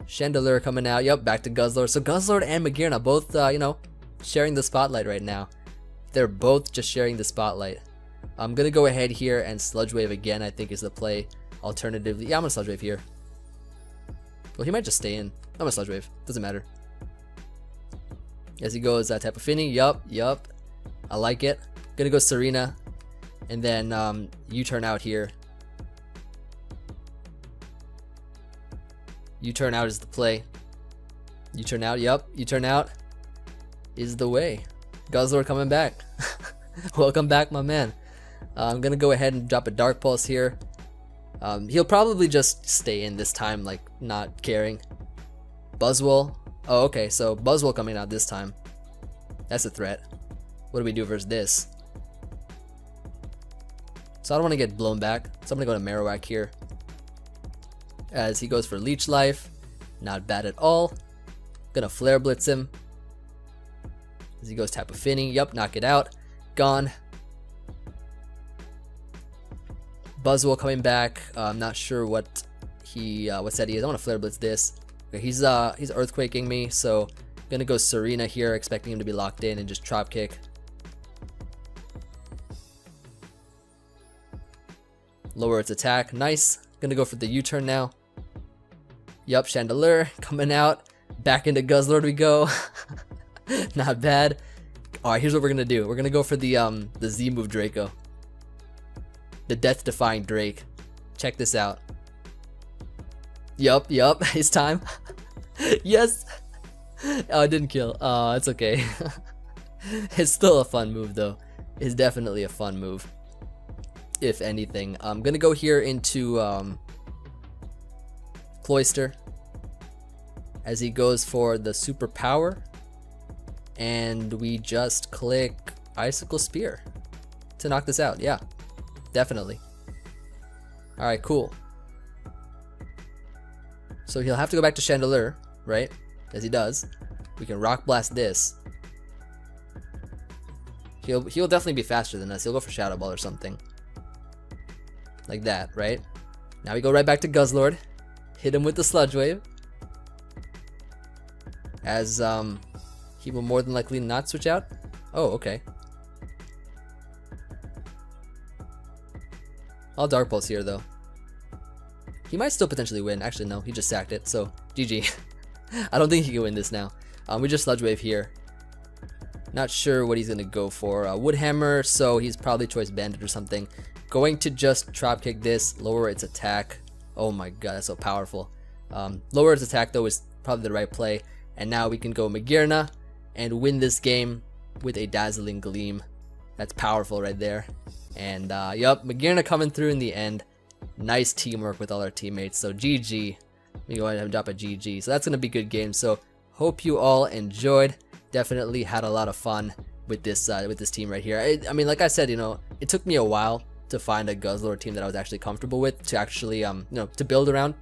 Chandelure coming out. Yep, back to Guzzlord. So Guzzlord and Magearna both, you know, sharing the spotlight right now. They're both just sharing the spotlight. I'm gonna go ahead here and Sludge Wave again, I think is the play. Alternatively, yeah, I'm gonna Sludge Wave here. Well, he might just stay in. I'm gonna Sludge Wave. Doesn't matter. As he goes, Tapu Fini. Yup. I like it. Gonna go Serena. And then U-turn out here. U-turn out is the play. U-turn out, yup. U-turn out is the way. Guzzlord coming back. Welcome back, my man. I'm gonna go ahead and drop a Dark Pulse here. He'll probably just stay in this time, like not caring. Buzzwole. Oh, okay, so Buzzwole coming out this time. That's a threat. What do we do versus this? So I don't want to get blown back, so I'm gonna go to Marowak here. As he goes for Leech Life. Not bad at all. Gonna Flare Blitz him. As he goes Tapu Fini. Yup, knock it out. Gone. Buzzwole coming back. I'm not sure what set he is. I want to Flare Blitz this. Okay, he's Earthquaking me, so gonna go Serena here, expecting him to be locked in and just Drop Kick. Lower its attack. Nice. Gonna go for the U-turn now. Yup, Chandelure coming out. Back into Guzzlord we go. Not bad. Alright, here's what we're gonna do. We're gonna go for the Z move Draco. The Death Defying Drake. Check this out. Yup, it's time. Yes! Oh, it didn't kill. Oh, it's okay. It's still a fun move though. It's definitely a fun move. If anything. I'm gonna go here into Cloyster. As he goes for the super power. And we just click Icicle Spear to knock this out. Yeah, definitely. Alright, cool. So he'll have to go back to Chandelure, right? As he does. We can Rock Blast this. He'll definitely be faster than us. He'll go for Shadow Ball or something. Like that, right? Now we go right back to Guzzlord. Hit him with the Sludge Wave. As he will more than likely not switch out. Oh, okay. I'll Dark Pulse here though. He might still potentially win. Actually, no, he just sacked it, so GG. I don't think he can win this now. We just Sludge Wave here. Not sure what he's gonna go for. Woodhammer, so he's probably Choice Bandit or something. Going to just Drop Kick this, lower its attack. Oh my god, that's so powerful. Lower its attack though is probably the right play. And now we can go Magearna and win this game with a Dazzling Gleam. That's powerful right there. And yup, Magearna coming through in the end. Nice teamwork with all our teammates. So GG. Let me go ahead and drop a GG. So that's gonna be a good game. So hope you all enjoyed. Definitely had a lot of fun with this team right here. I mean, like I said, you know, it took me a while to find a Guzzlord team that I was actually comfortable with, to actually you know, to build around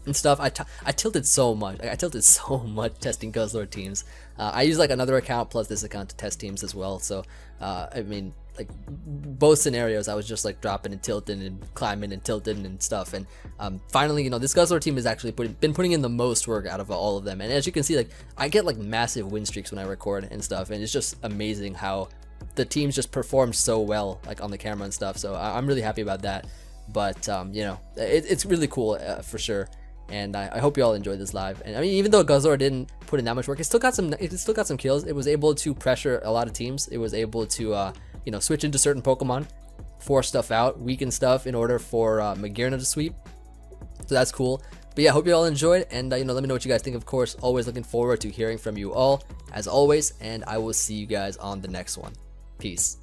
and stuff. I tilted so much. I tilted so much testing Guzzlord teams. I use like another account plus this account to test teams as well. So I mean, like both scenarios, I was just like dropping and tilting and climbing and tilting and stuff. And finally, you know, this Guzzlord team has actually been putting in the most work out of all of them. And as you can see, like I get like massive win streaks when I record and stuff, and it's just amazing how the teams just perform so well, like on the camera and stuff. So I'm really happy about that. But you know, it's really cool for sure. And I hope you all enjoyed this live. And I mean, even though Guzzlord didn't put in that much work, it still got some kills. It was able to pressure a lot of teams. It was able to you know, switch into certain Pokemon, force stuff out, weaken stuff in order for Magearna to sweep. So that's cool. But yeah, hope you all enjoyed, and you know, let me know what you guys think. Of course, always looking forward to hearing from you all as always, and I will see you guys on the next one. Peace.